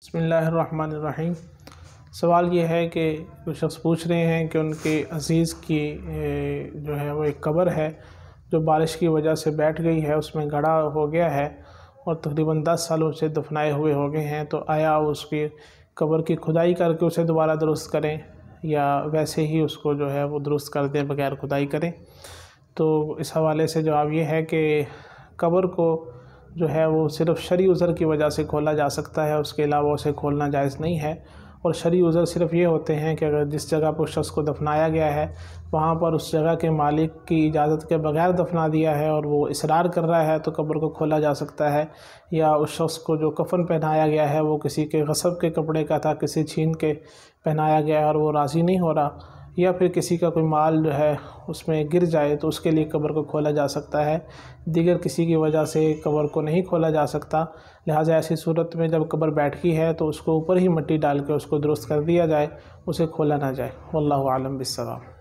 بسم اللہ الرحمن الرحیم۔ سوال یہ ہے کہ کوئی شخص پوچھ رہے ہیں کہ ان کے عزیز کی جو ہے وہ ایک قبر ہے جو بارش کی وجہ سے بیٹھ گئی ہے، اس میں گڑھا ہو گیا ہے اور تقریباً 10 سالوں سے دفنائے ہوئے ہو گئے ہیں، تو آیا اس کی قبر کی کھدائی کر کے اسے دوبارہ درست کریں یا ویسے ہی اس کو جو ہے وہ درست کر دیں بغیر کھدائی کریں؟ تو اس حوالے سے جواب یہ ہے کہ قبر کو جو ہے وہ صرف شرعی عذر کی وجہ سے کھولا جا سکتا ہے، اس کے علاوہ اسے کھولنا جائز نہیں ہے۔ اور شرعی عذر صرف یہ ہوتے ہیں کہ اگر جس جگہ پر شخص کو دفنایا گیا ہے وہاں پر اس جگہ کے مالک کی اجازت کے بغیر دفنا دیا ہے اور وہ اصرار کر رہا ہے تو قبر کو کھولا جا سکتا ہے، یا اس شخص کو جو کفن پہنایا گیا ہے وہ کسی کے غصب کے کپڑے کا تھا، کسی چھین کے پہنایا گیا ہے اور وہ راضی نہیں ہو رہا، یا پھر کسی کا کوئی مال جو ہے اس میں گر جائے تو اس کے لیے قبر کو کھولا جا سکتا ہے، دیگر کسی کی وجہ سے قبر کو نہیں کھولا جا سکتا۔ لہٰذا ایسی صورت میں جب قبر بیٹھی ہے تو اس کو اوپر ہی مٹی ڈال کے اس کو درست کر دیا جائے، اسے کھولا نہ جائے۔ واللہ اعلم بالصواب۔